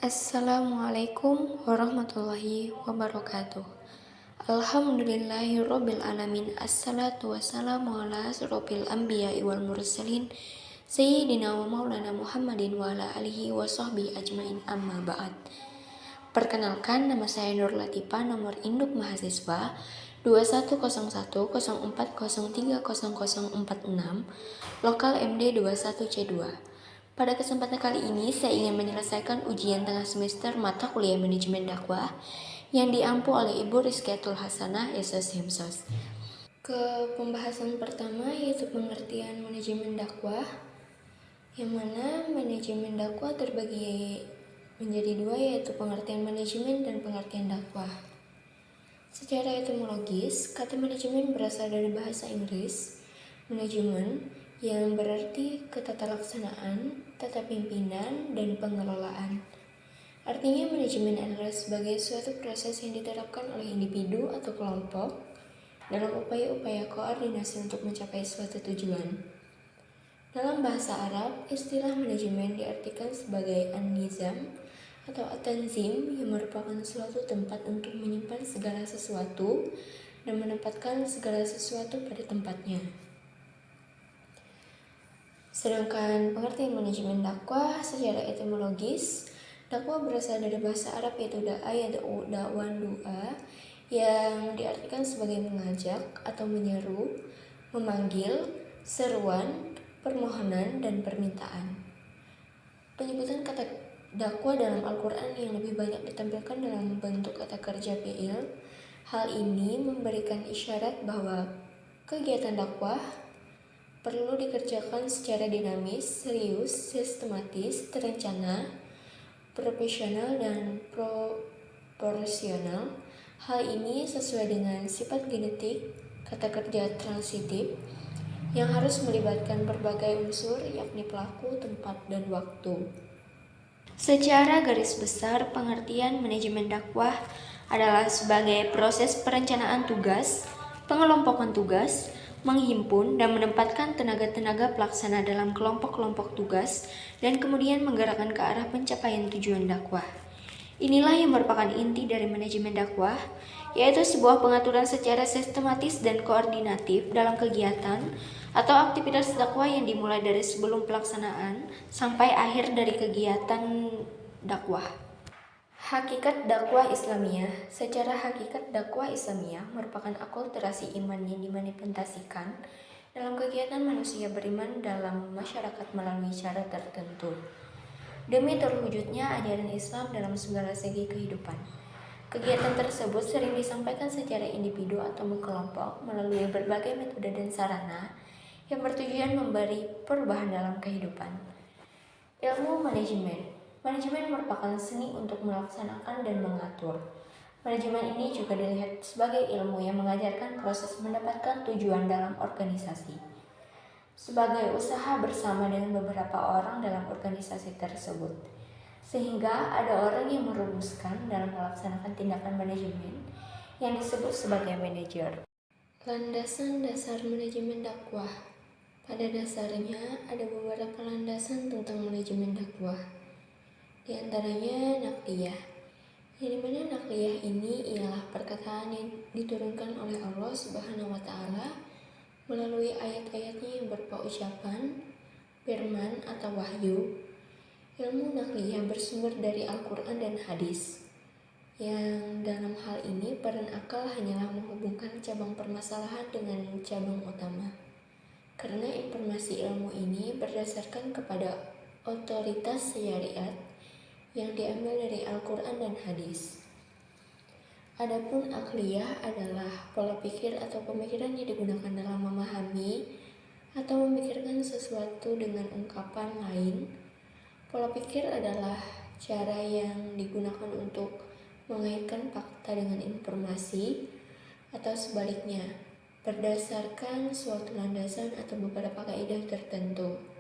Assalamualaikum warahmatullahi wabarakatuh. Alhamdulillahirabbil alamin. Assalatu wassalamu ala asrofil anbiya'i wal mursalin Sayyidina wa maulana Muhammadin wa ala alihi wa sahbihi ajmain, amma ba'd. Perkenalkan, nama saya Nur Latifah, nomor induk mahasiswa 210104030046, lokal MD 21C2. Pada kesempatan kali ini, saya ingin menyelesaikan ujian tengah semester mata kuliah manajemen dakwah yang diampu oleh Ibu Rizkiatul Hasanah, SS Himsos. Ke pembahasan pertama, yaitu pengertian manajemen dakwah, yang mana manajemen dakwah terbagi menjadi dua, yaitu pengertian manajemen dan pengertian dakwah. Secara etimologis, kata manajemen berasal dari bahasa Inggris manajemen, yang berarti ketatalaksanaan, tata pimpinan, dan pengelolaan. Artinya, manajemen adalah sebagai suatu proses yang diterapkan oleh individu atau kelompok dalam upaya-upaya koordinasi untuk mencapai suatu tujuan. Dalam bahasa Arab, istilah manajemen diartikan sebagai an-nizam atau at-tanzim, yang merupakan suatu tempat untuk menyimpan segala sesuatu dan menempatkan segala sesuatu pada tempatnya. Sedangkan pengertian manajemen dakwah secara etimologis, dakwah berasal dari bahasa Arab yaitu da'a, yad'u, da'wan, du'a, yang diartikan sebagai mengajak atau menyeru, memanggil, seruan, permohonan, dan permintaan. Penyebutan kata dakwah dalam Al-Quran yang lebih banyak ditampilkan dalam bentuk kata kerja fi'il. Hal ini memberikan isyarat bahwa kegiatan dakwah perlu dikerjakan secara dinamis, serius, sistematis, terencana, profesional, dan proporsional. Hal ini sesuai dengan sifat genetik kata kerja transitif yang harus melibatkan berbagai unsur, yakni pelaku, tempat, dan waktu. Secara garis besar, pengertian manajemen dakwah adalah sebagai proses perencanaan tugas, pengelompokan tugas, menghimpun dan menempatkan tenaga-tenaga pelaksana dalam kelompok-kelompok tugas, dan kemudian menggerakkan ke arah pencapaian tujuan dakwah. Inilah yang merupakan inti dari manajemen dakwah, yaitu sebuah pengaturan secara sistematis dan koordinatif dalam kegiatan atau aktivitas dakwah yang dimulai dari sebelum pelaksanaan sampai akhir dari kegiatan dakwah. Hakikat dakwah Islamiyah. Secara hakikat dakwah Islamiyah merupakan akulturasi iman yang dimanifestasikan dalam kegiatan manusia beriman dalam masyarakat melalui cara tertentu, demi terwujudnya ajaran Islam dalam segala segi kehidupan. Kegiatan tersebut sering disampaikan secara individu atau kelompok melalui berbagai metode dan sarana yang bertujuan memberi perubahan dalam kehidupan. Ilmu manajemen. Manajemen merupakan seni untuk melaksanakan dan mengatur. Manajemen ini juga dilihat sebagai ilmu yang mengajarkan proses mendapatkan tujuan dalam organisasi, sebagai usaha bersama dengan beberapa orang dalam organisasi tersebut, sehingga ada orang yang merumuskan dalam melaksanakan tindakan manajemen yang disebut sebagai manajer. Landasan dasar manajemen dakwah. Pada dasarnya ada beberapa landasan tentang manajemen dakwah. Di antaranya nakliyah, yang dimana nakliyah ini ialah perkataan yang diturunkan oleh Allah Subhanahu wa Ta'ala melalui ayat-ayatnya yang berupa ucapan, firman, atau wahyu. Ilmu nakliyah bersumber dari Al-Quran dan hadis, yang dalam hal ini peran akal hanyalah menghubungkan cabang permasalahan dengan cabang utama, karena informasi ilmu ini berdasarkan kepada otoritas syariat yang diambil dari Al-Quran dan hadis. Adapun akliyah adalah pola pikir atau pemikiran yang digunakan dalam memahami atau memikirkan sesuatu dengan ungkapan lain. Pola pikir adalah cara yang digunakan untuk mengaitkan fakta dengan informasi, atau sebaliknya, berdasarkan suatu landasan atau beberapa kaidah tertentu.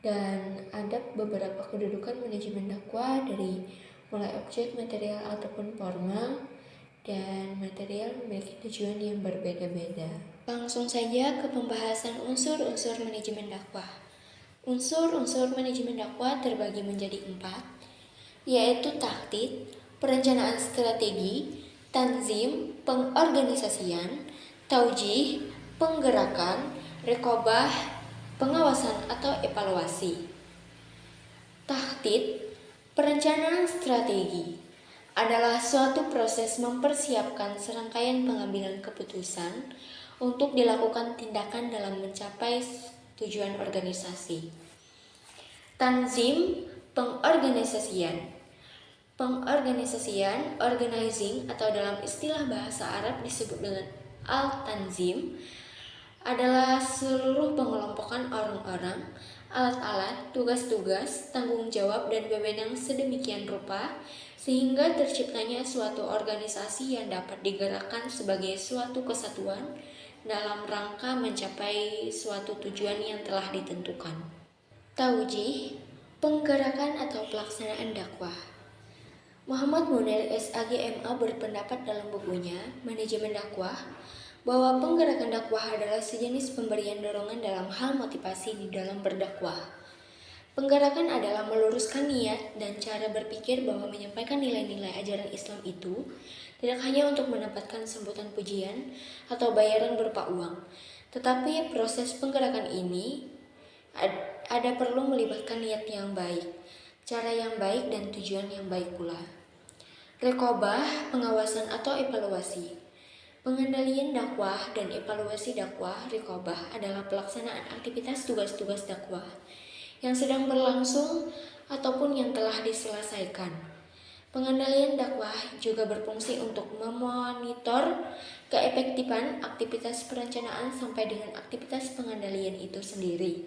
Dan ada beberapa kedudukan manajemen dakwah, dari mulai objek, material, ataupun formal, dan material memiliki tujuan yang berbeda-beda. Langsung saja ke pembahasan unsur-unsur manajemen dakwah. Unsur-unsur manajemen dakwah terbagi menjadi 4. yaitu tahdid, perencanaan strategi, tanzim, pengorganisasian, taujih, penggerakan, rekobah, pengawasan atau evaluasi. Tahdid, perencanaan strategi, adalah suatu proses mempersiapkan serangkaian pengambilan keputusan untuk dilakukan tindakan dalam mencapai tujuan organisasi. Tanzim, pengorganisasian. Pengorganisasian, organizing, atau dalam istilah bahasa Arab disebut dengan al-tanzim, adalah seluruh pengelompokan orang-orang, alat-alat, tugas-tugas, tanggung jawab, dan wewenang sedemikian rupa sehingga terciptanya suatu organisasi yang dapat digerakkan sebagai suatu kesatuan dalam rangka mencapai suatu tujuan yang telah ditentukan. Taujih, penggerakan atau pelaksanaan dakwah. Muhammad Munir SAG MA berpendapat dalam bukunya Manajemen Dakwah bahwa penggerakan dakwah adalah sejenis pemberian dorongan dalam hal motivasi di dalam berdakwah. Penggerakan adalah meluruskan niat dan cara berpikir bahwa menyampaikan nilai-nilai ajaran Islam itu tidak hanya untuk mendapatkan sambutan pujian atau bayaran berupa uang, tetapi proses penggerakan ini ada perlu melibatkan niat yang baik, cara yang baik, dan tujuan yang baik pula. Rekobah, pengawasan atau evaluasi. Pengendalian dakwah dan evaluasi dakwah rekobah adalah pelaksanaan aktivitas tugas-tugas dakwah yang sedang berlangsung ataupun yang telah diselesaikan. Pengendalian dakwah juga berfungsi untuk memonitor keefektifan aktivitas perencanaan sampai dengan aktivitas pengendalian itu sendiri,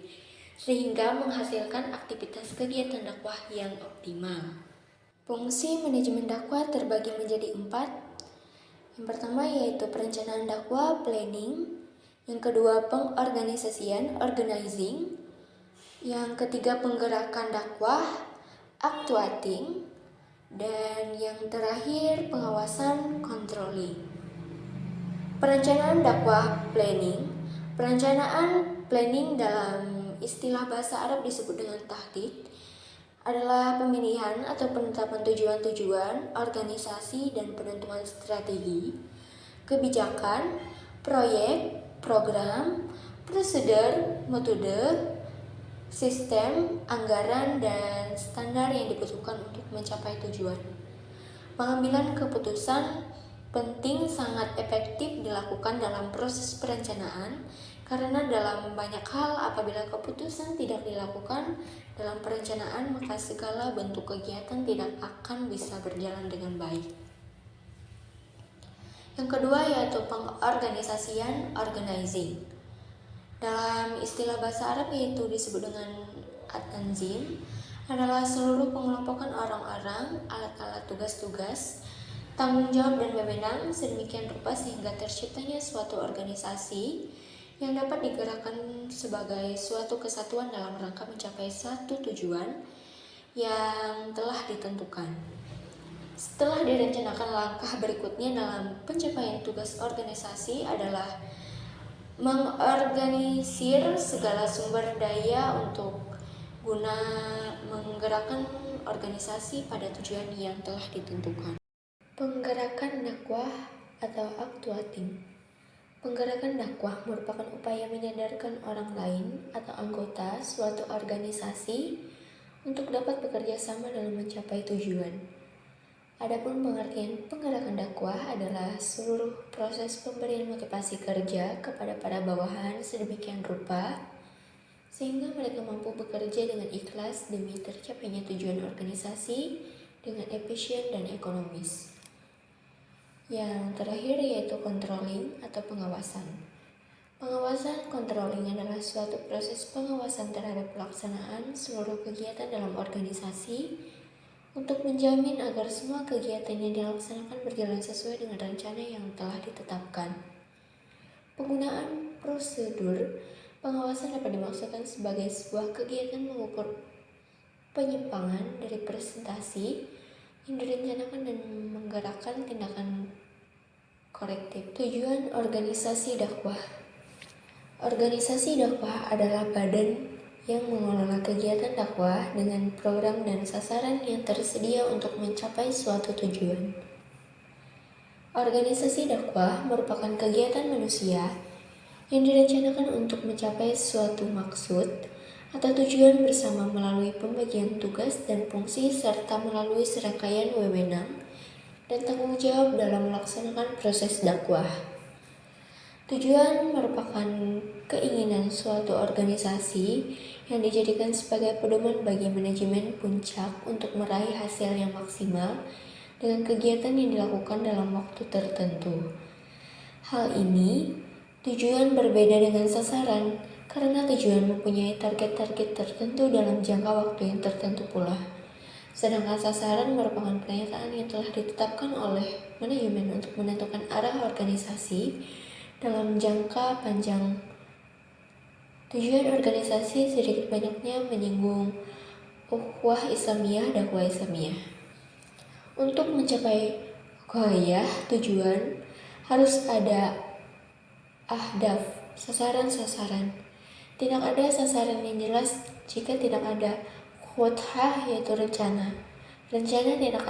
sehingga menghasilkan aktivitas kegiatan dakwah yang optimal. Fungsi manajemen dakwah terbagi menjadi 4. Yang pertama yaitu perencanaan dakwah, planning. Yang kedua pengorganisasian, organizing. Yang ketiga penggerakan dakwah, actuating. Dan yang terakhir pengawasan, controlling. Perencanaan dakwah, planning. Perencanaan planning dalam istilah bahasa Arab disebut dengan tahdid, adalah pemilihan atau penetapan tujuan-tujuan, organisasi, dan penentuan strategi, kebijakan, proyek, program, prosedur, metode, sistem, anggaran, dan standar yang dibutuhkan untuk mencapai tujuan. Pengambilan keputusan penting sangat efektif dilakukan dalam proses perencanaan karena dalam banyak hal apabila keputusan tidak dilakukan dalam perencanaan maka segala bentuk kegiatan tidak akan bisa berjalan dengan baik. Yang kedua yaitu pengorganisasian, organizing. Dalam istilah bahasa Arab yaitu disebut dengan at-tanzim, adalah seluruh pengelompokan orang-orang, alat-alat, tugas-tugas, tanggung jawab dan wewenang sedemikian rupa sehingga terciptanya suatu organisasi yang dapat digerakkan sebagai suatu kesatuan dalam rangka mencapai satu tujuan yang telah ditentukan. Setelah direncanakan, langkah berikutnya dalam pencapaian tugas organisasi adalah mengorganisir segala sumber daya untuk guna menggerakkan organisasi pada tujuan yang telah ditentukan. Penggerakan dakwah atau actuating. Penggerakan dakwah merupakan upaya menyadarkan orang lain atau anggota suatu organisasi untuk dapat bekerja sama dalam mencapai tujuan. Adapun pengertian penggerakan dakwah adalah seluruh proses pemberian motivasi kerja kepada para bawahan sedemikian rupa sehingga mereka mampu bekerja dengan ikhlas demi tercapainya tujuan organisasi dengan efisien dan ekonomis. Yang terakhir yaitu controlling atau pengawasan. Pengawasan controlling adalah suatu proses pengawasan terhadap pelaksanaan seluruh kegiatan dalam organisasi untuk menjamin agar semua kegiatan yang dilaksanakan berjalan sesuai dengan rencana yang telah ditetapkan. Penggunaan prosedur pengawasan dapat dimaksudkan sebagai sebuah kegiatan mengukur penyimpangan dari presentasi yang direncanakan dan menggerakkan tindakan korektif. Tujuan organisasi dakwah. Organisasi dakwah adalah badan yang mengelola kegiatan dakwah dengan program dan sasaran yang tersedia untuk mencapai suatu tujuan. Organisasi dakwah merupakan kegiatan manusia yang direncanakan untuk mencapai suatu maksud atau tujuan bersama melalui pembagian tugas dan fungsi serta melalui serangkaian wewenang dan tanggung jawab dalam melaksanakan proses dakwah. Tujuan merupakan keinginan suatu organisasi yang dijadikan sebagai pedoman bagi manajemen puncak untuk meraih hasil yang maksimal dengan kegiatan yang dilakukan dalam waktu tertentu. Hal ini tujuan berbeda dengan sasaran karena tujuan mempunyai target-target tertentu dalam jangka waktu yang tertentu pula. Sedangkan sasaran merupakan pernyataan yang telah ditetapkan oleh manajemen untuk menentukan arah organisasi dalam jangka panjang. Tujuan organisasi sedikit banyaknya menyinggung ukhuwah Islamiyah, dakwah Islamiyah. Untuk mencapai ghoyah tujuan harus ada ahdaf, sasaran-sasaran. Tidak ada sasaran yang jelas jika tidak ada khutbah, yaitu rencana. Rencana tidak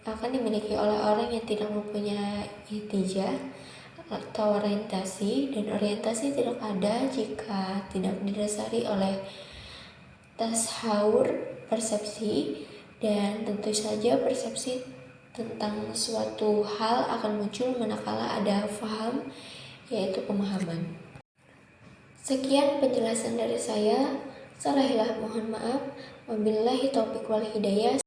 akan dimiliki oleh orang yang tidak mempunyai ihtijah atau orientasi, dan orientasi tidak ada jika tidak didasari oleh tasawur, persepsi, dan tentu saja persepsi tentang suatu hal akan muncul manakala ada faham, yaitu pemahaman. Sekian penjelasan dari saya. Salahilah mohon maaf. Wabillahi taufiq wal hidayah.